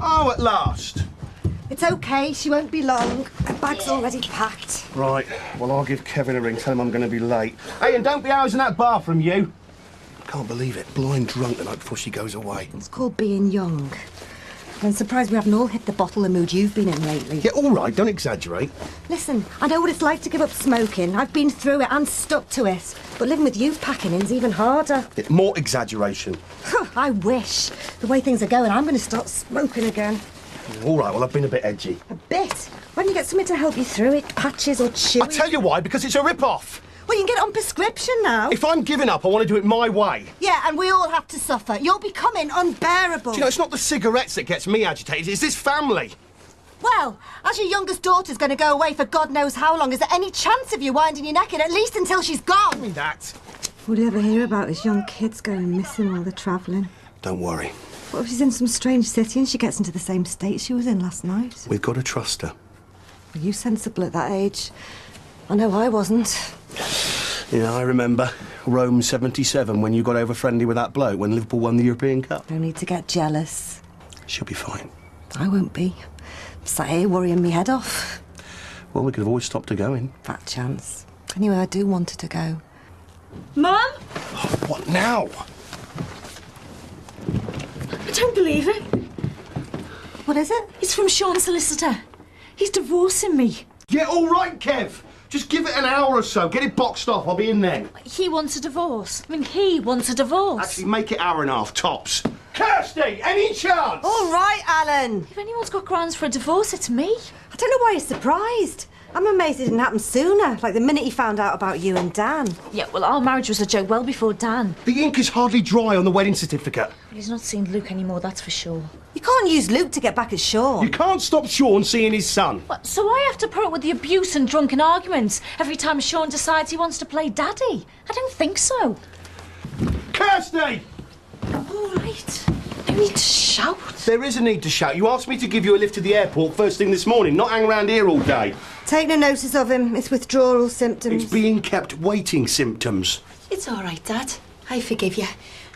Oh, at last. It's okay, she won't be long. Her bag's already packed. Right, well, I'll give Kevin a ring, tell him I'm going to be late. Hey, and don't be hours in that bathroom, you. Can't believe it, blind drunk the night before she goes away. It's called being young. I'm surprised we haven't all hit the bottle the mood you've been in lately. Yeah, all right, don't exaggerate. Listen, I know what it's like to give up smoking. I've been through it and stuck to it. But living with you packing in's even harder. Yeah, more exaggeration. I wish. The way things are going, I'm going to start smoking again. All right, well, I've been a bit edgy. A bit? Why don't you get something to help you through it? Patches or chewy? I tell you why, because it's a rip-off. Well, you can get it on prescription now. If I'm giving up, I want to do it my way. Yeah, and we all have to suffer. You're becoming unbearable. Do you know, it's not the cigarettes that gets me agitated, it's this family. Well, as your youngest daughter's going to go away for God knows how long, is there any chance of you winding your neck in at least until she's gone? Tell me that. Would you ever hear about this young kids going missing while they're travelling? Don't worry. What if she's in some strange city and she gets into the same state she was in last night? We've got to trust her. Were you sensible at that age? I know I wasn't. Yeah, I remember Rome 77 when you got over friendly with that bloke when Liverpool won the European Cup. No need to get jealous. She'll be fine. I won't be. I'm sat here worrying me head off. Well, we could have always stopped her going. Fat chance. Anyway, I do want her to go. Mum? Oh, what now? I don't believe it. What is it? It's from Sean's solicitor. He's divorcing me. Yeah, all right, Kev. Just give it an hour or so. Get it boxed off. I'll be in then. He wants a divorce. I mean, he wants a divorce. Actually, make it hour and a half, tops. Kirsty, any chance? All right, Alan. If anyone's got grounds for a divorce, it's me. I don't know why you're surprised. I'm amazed it didn't happen sooner, like the minute he found out about you and Dan. Yeah, well, our marriage was a joke well before Dan. The ink is hardly dry on the wedding certificate. He's not seeing Luke anymore, that's for sure. You can't use Luke to get back at Sean. You can't stop Sean seeing his son. Well, so I have to put up with the abuse and drunken arguments every time Sean decides he wants to play daddy? I don't think so. Kirsty! All right. No need to shout. There is a need to shout. You asked me to give you a lift to the airport first thing this morning, not hang around here all day. Take no notice of him. It's withdrawal symptoms. It's being kept waiting symptoms. It's all right, Dad. I forgive you.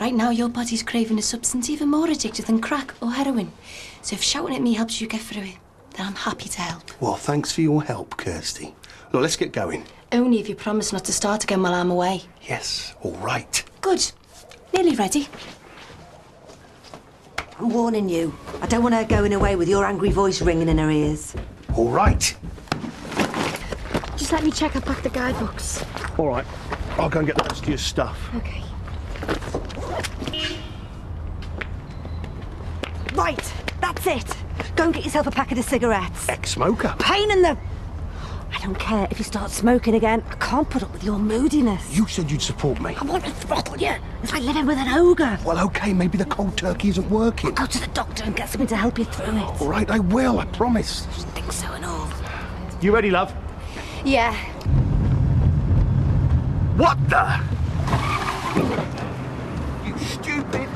Right now, your body's craving a substance even more addictive than crack or heroin. So if shouting at me helps you get through it, then I'm happy to help. Well, thanks for your help, Kirsty. Look, let's get going. Only if you promise not to start again while I'm away. Yes, all right. Good. Nearly ready. I'm warning you. I don't want her going away with your angry voice ringing in her ears. All right. Just let me check I packed the guidebooks. All right. I'll go and get the rest of your stuff. Okay. Right, that's it. Go and get yourself a packet of cigarettes. Ex-smoker. Pain in the... I don't care if you start smoking again. I can't put up with your moodiness. You said you'd support me. I want to throttle you. It's like living with an ogre. Well, OK, maybe the cold turkey isn't working. Go to the doctor and get something to help you through it. All right, I will, I promise. I just think so and all. You ready, love? Yeah. What the? You stupid...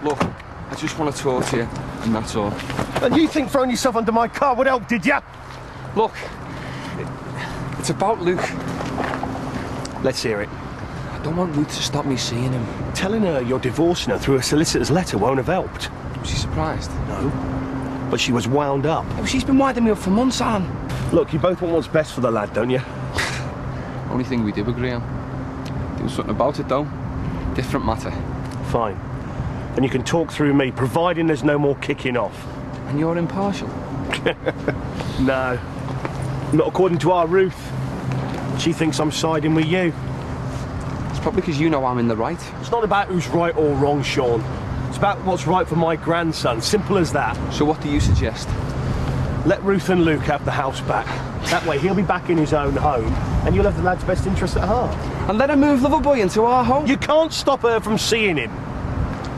Look, I just want to talk to you, and that's all. And you think throwing yourself under my car would help, did ya? Look, it's about Luke. Let's hear it. I don't want Luke to stop me seeing him. Telling her you're divorcing her through a solicitor's letter won't have helped. Was she surprised? No. But she was wound up. Yeah, well, she's been winding me up for months, Anne. Look, you both want what's best for the lad, don't you? Only thing we did agree on. There was something about it, though. Different matter. Fine. And you can talk through me, providing there's no more kicking off. And you're impartial? No. Not according to our Ruth. She thinks I'm siding with you. It's probably because you know I'm in the right. It's not about who's right or wrong, Sean. It's about what's right for my grandson. Simple as that. So what do you suggest? Let Ruth and Luke have the house back. That way he'll be back in his own home and you'll have the lad's best interest at heart. And let her move Loverboy into our home? You can't stop her from seeing him.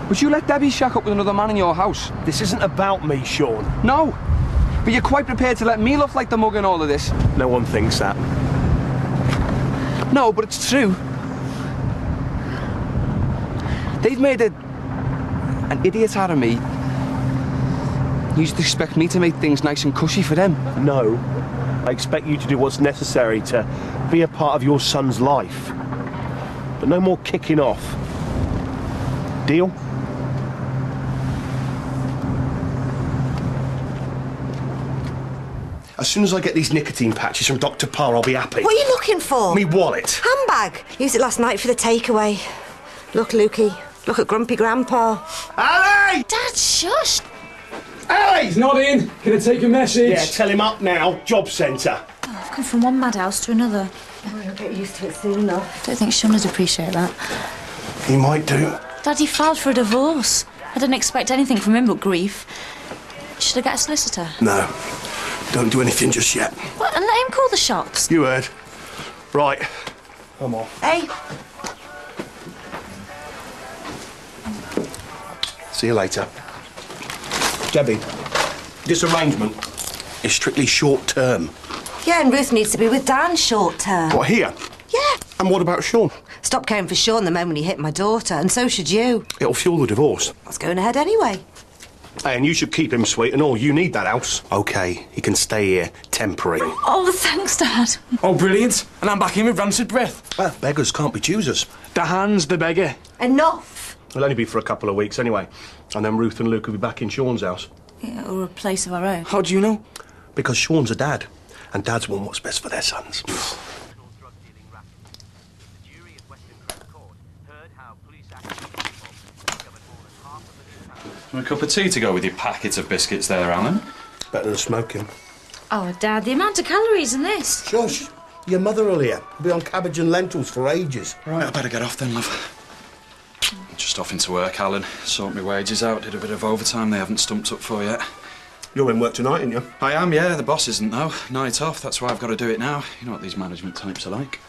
Would you let Debbie shack up with another man in your house? This isn't about me, Sean. No. But you're quite prepared to let me look like the mug in all of this? No one thinks that. No, but it's true. They've made an idiot out of me. You used to expect me to make things nice and cushy for them. No. I expect you to do what's necessary to be a part of your son's life. But no more kicking off. Deal? As soon as I get these nicotine patches from Dr. Parr, I'll be happy. What are you looking for? Me wallet. Handbag. Used it last night for the takeaway. Look, Lukey. Look at Grumpy Grandpa. Ali! Dad, shush! Ali! He's not in. Can I take a message? Yeah, tell him up now. Job centre. Oh, I've come from one madhouse to another. Oh, you'll get used to it soon enough. Don't think Sean would appreciate that. He might do. Daddy filed for a divorce. I didn't expect anything from him but grief. Should I get a solicitor? No. Don't do anything just yet. What, and let him call the shots? You heard. Right. I'm off. Hey. See you later. Debbie, this arrangement is strictly short-term. Yeah, and Ruth needs to be with Dan short term. What, here? Yeah. And what about Sean? Stop caring for Sean the moment he hit my daughter, and so should you. It'll fuel the divorce. What's going ahead anyway? Hey, and you should keep him sweet and all. You need that house. OK, he can stay here, temporary. Oh, thanks, Dad. Oh, brilliant. And I'm back in with rancid breath. Well, beggars can't be choosers. The hand's the beggar. Enough. It'll only be for a couple of weeks anyway. And then Ruth and Luke will be back in Sean's house. Yeah, or a place of our own. How do you know? Because Sean's a dad. And dads want what's best for their sons. A cup of tea to go with your packet of biscuits there, Alan? Better than smoking. Oh, Dad, the amount of calories in this. Shush. Your mother will hear. Be on cabbage and lentils for ages. Right, I better get off then, love. Just off into work, Alan. Sort my wages out. Did a bit of overtime they haven't stumped up for yet. You're in work tonight, aren't you? I am, yeah. The boss isn't, though. Night off. That's why I've got to do it now. You know what these management types are like.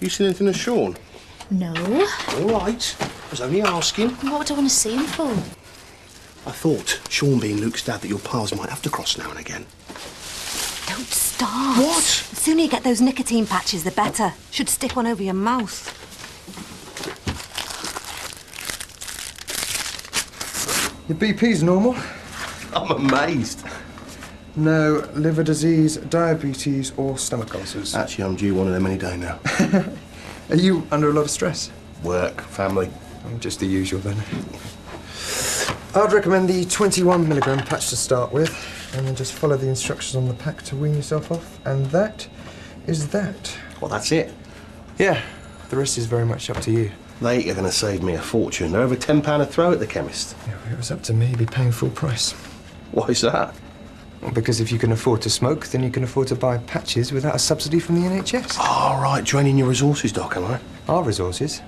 You seen anything of Sean? No. All right. I was only asking. What would I want to see him for? I thought, Sean being Luke's dad, that your paths might have to cross now and again. Don't start. What? The sooner you get those nicotine patches, the better. Should stick one over your mouth. Your BP's normal. I'm amazed. No liver disease, diabetes, or stomach ulcers. Actually, I'm due one of them any day now. Are you under a lot of stress? Work, family. Just the usual then. I'd recommend the 21 milligram patch to start with, and then just follow the instructions on the pack to wean yourself off. And that is that. Well, that's it. Yeah, the rest is very much up to you. They are going to save me a fortune. They're over £10 a throw at the chemist. Yeah, if it was up to me, you'd be paying full price. Why is that? Well, because if you can afford to smoke, then you can afford to buy patches without a subsidy from the NHS. Oh, right, draining your resources, Doc, am I? Our resources?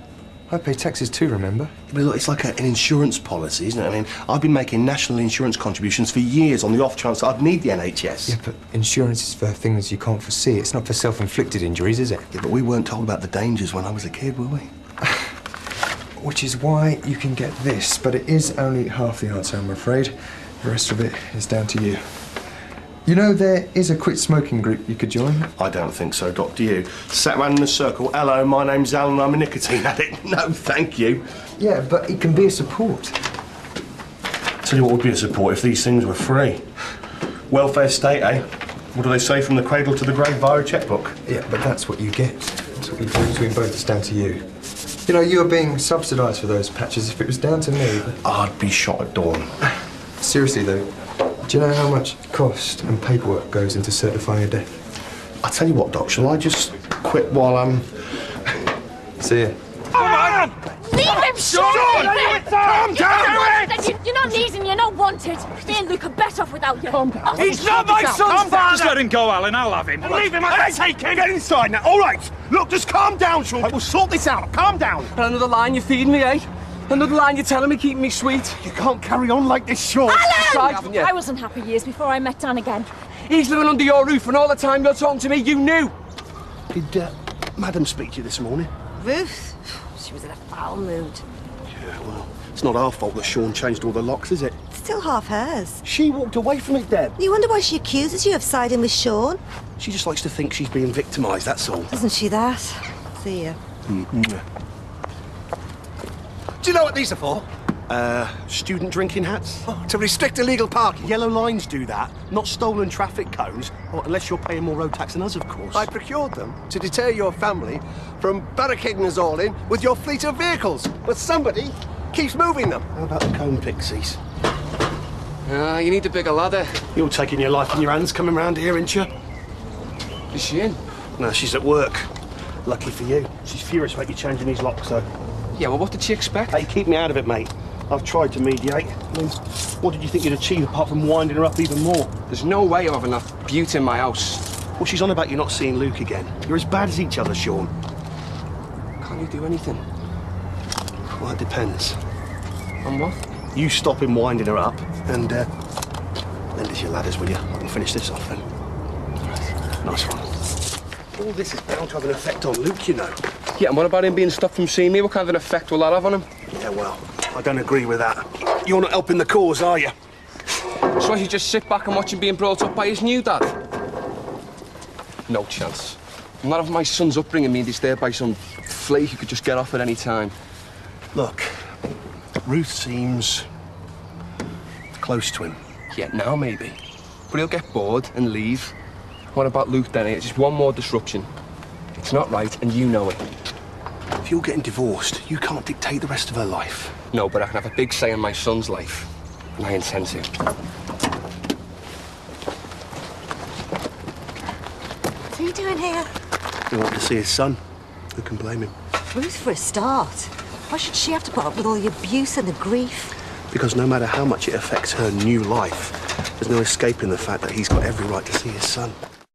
I pay taxes too, remember? But look, it's like an insurance policy, isn't it? I mean, I've been making national insurance contributions for years on the off chance that I'd need the NHS. Yeah, but insurance is for things you can't foresee. It's not for self-inflicted injuries, is it? Yeah, but we weren't told about the dangers when I was a kid, were we? Which is why you can get this, but it is only half the answer, I'm afraid. The rest of it is down to you. You know, there is a quit smoking group you could join. I don't think so, Doc. Do you? Sat round in a circle. Hello, my name's Alan. I'm a nicotine addict. No, thank you. Yeah, but it can be a support. Tell you what would be a support if these things were free. Welfare state, eh? What do they say, from the cradle to the grave via a checkbook? Yeah, but that's what you get. That's what you do between both. It's down to you. You know, you're being subsidised for those patches. If it was down to me... I'd be shot at dawn. Seriously, though, do you know how much cost and paperwork goes into certifying a death? I tell you what, Doc, shall I just quit while I'm... See ya. Come on! Leave him, Sean! Calm down! You're not needed, you're not wanted. Me and Luke are better off without you. Calm down. He's not my son's father! Just let him go, Alan. I'll have him. Leave him, I take him! Get inside now, all right! Look, just calm down, Sean. I will sort this out. Calm down. Another line you're feeding me, eh? Another line you're telling me keeping me sweet? You can't carry on like this, Sean. Alan! I was unhappy years before I met Dan again. He's living under your roof, and all the time you're talking to me, you knew. Did Madam speak to you this morning? Ruth? She was in a foul mood. Yeah, well, it's not our fault that Sean changed all the locks, is it? Still half hers. She walked away from it, Deb. You wonder why she accuses you of siding with Sean? She just likes to think she's being victimised, that's all. Isn't she that? See ya. Do you know what these are for? Student drinking hats? To restrict illegal parking. Yellow lines do that, not stolen traffic cones. Well, unless you're paying more road tax than us, of course. I procured them to deter your family from barricading us all in with your fleet of vehicles. But somebody keeps moving them. How about the cone pixies? You need a bigger ladder. You're taking your life in your hands coming round here, ain't you? Is she in? No, she's at work. Lucky for you. She's furious about you changing these locks, though. Yeah, well, what did she expect? Hey, keep me out of it, mate. I've tried to mediate. I mean, what did you think you'd achieve apart from winding her up even more? There's no way of having that beaut in my house. Well, she's on about you not seeing Luke again. You're as bad as each other, Sean. Can't you do anything? Well, it depends. On what? You stop him winding her up and lend us your ladders, will you? I can finish this off then. Nice one. All this is bound to have an effect on Luke, you know. Yeah, and what about him being stopped from seeing me? What kind of an effect will that have on him? Yeah, well, I don't agree with that. You're not helping the cause, are you? So I should just sit back and watch him being brought up by his new dad? No chance. I'm not having my son's upbringing being disturbed by some flake who could just get off at any time. Look, Ruth seems close to him. Yeah, now maybe. But he'll get bored and leave. What about Luke then? It's just one more disruption. It's not right, and you know it. If you're getting divorced, you can't dictate the rest of her life. No, but I can have a big say in my son's life. And I intend to. What's he doing here? He wanted to see his son. Who can blame him? Ruth for a start. Why should she have to put up with all the abuse and the grief? Because no matter how much it affects her new life, there's no escaping the fact that he's got every right to see his son.